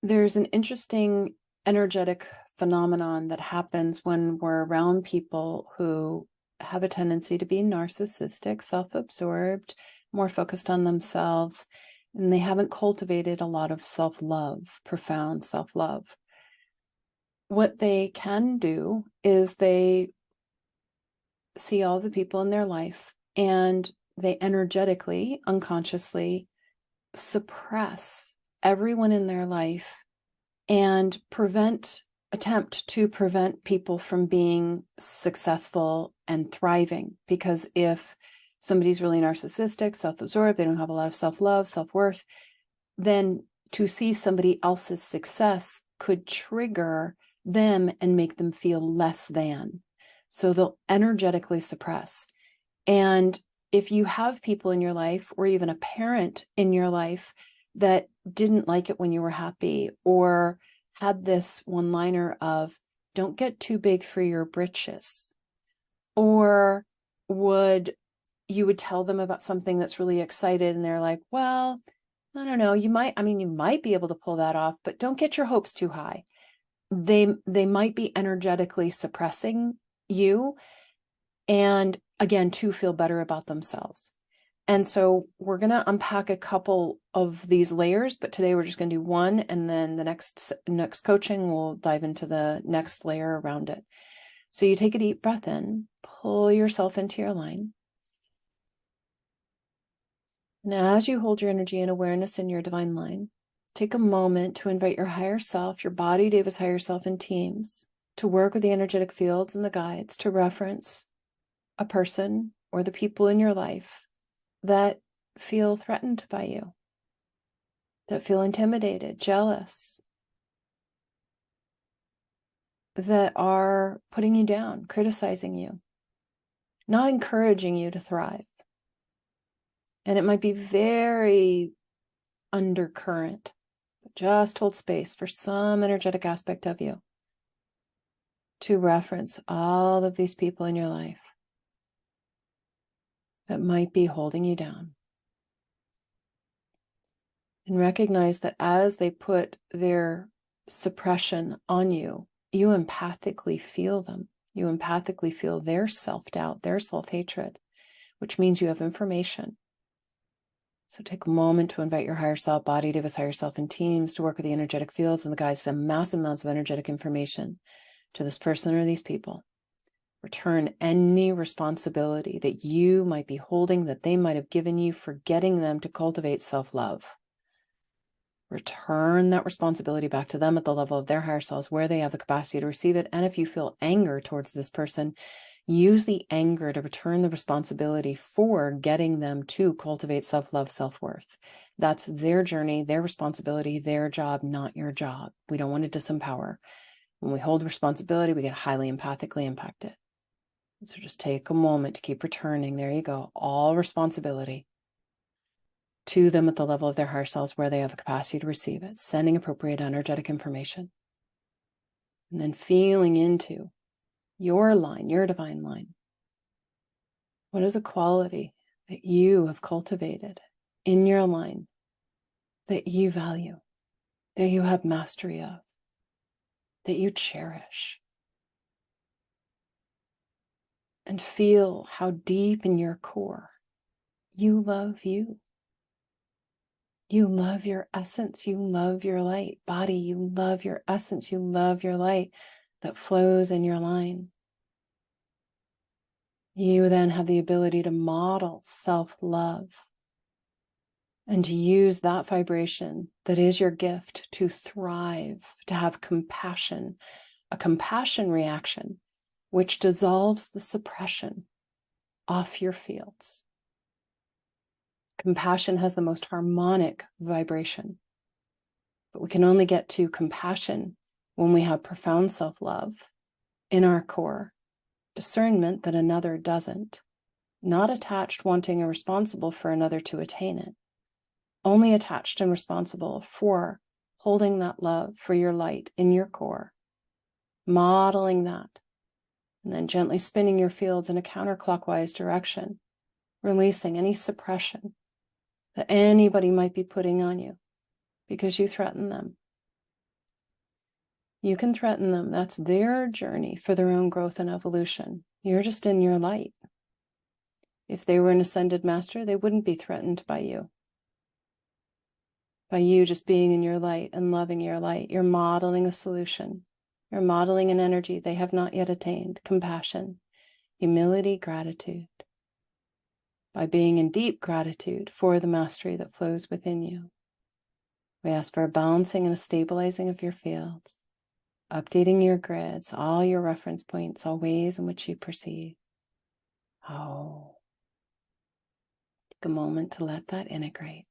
There's an interesting energetic phenomenon that happens when we're around people who have a tendency to be narcissistic, self-absorbed, more focused on themselves, and they haven't cultivated a lot of self-love, profound self-love. What they can do is they see all the people in their life and they energetically, unconsciously suppress everyone in their life and attempt to prevent people from being successful and thriving. Because if somebody's really narcissistic, self-absorbed, they don't have a lot of self-love, self-worth, then to see somebody else's success could trigger them and make them feel less than. So they'll energetically suppress. And if you have people in your life, or even a parent in your life that didn't like it when you were happy, or had this one-liner of, don't get too big for your britches, or you would tell them about something that's really excited and they're like, well, I don't know, you might be able to pull that off, but don't get your hopes too high. They might be energetically suppressing you, and again, to feel better about themselves. And so we're going to unpack a couple of these layers, but today we're just going to do one, and then the next coaching, we'll dive into the next layer around it. So you take a deep breath in, pull yourself into your line. And as you hold your energy and awareness in your divine line, take a moment to invite your higher self, your body, David's higher self, and teams to work with the energetic fields and the guides to reference a person or the people in your life that feel threatened by you, that feel intimidated, jealous, that are putting you down, criticizing you, not encouraging you to thrive. And it might be very undercurrent, but just hold space for some energetic aspect of you to reference all of these people in your life that might be holding you down. And recognize that as they put their suppression on you, you empathically feel them. You empathically feel their self-doubt, their self-hatred, which means you have information. So take a moment to invite your higher self, body, David's higher self, and teams to work with the energetic fields and the guides to send massive amounts of energetic information to this person or these people. Return any responsibility that you might be holding, that they might have given you for getting them to cultivate self-love. Return that responsibility back to them at the level of their higher selves, where they have the capacity to receive it. And if you feel anger towards this person, use the anger to return the responsibility for getting them to cultivate self-love, self-worth. That's their journey, their responsibility, their job, not your job. We don't want to disempower. When we hold responsibility, we get highly empathically impacted. So just take a moment to keep returning. There you go. All responsibility to them at the level of their higher selves, where they have the capacity to receive it, sending appropriate energetic information. And then feeling into your line, your divine line. What is a quality that you have cultivated in your line that you value, that you have mastery of, that you cherish? And feel how deep in your core you love you. You love your essence. You love your light. Body, you love your essence. You love your light that flows in your line. You then have the ability to model self-love and to use that vibration that is your gift to thrive, to have compassion, a compassion reaction, which dissolves the suppression off your fields. Compassion has the most harmonic vibration, but we can only get to compassion when we have profound self-love in our core, discernment that another doesn't, not attached, wanting, or responsible for another to attain it, only attached and responsible for holding that love for your light in your core, modeling that, and then gently spinning your fields in a counterclockwise direction, releasing any suppression that anybody might be putting on you because you threaten them, You can threaten them. That's their journey for their own growth and evolution. You're just in your light. If they were an ascended master, they wouldn't be threatened by you. By you just being in your light and loving your light, you're modeling a solution. You're modeling an energy they have not yet attained, compassion, humility, gratitude. By being in deep gratitude for the mastery that flows within you. We ask for a balancing and a stabilizing of your fields, updating your grids, all your reference points, all ways in which you perceive. Oh. Take a moment to let that integrate.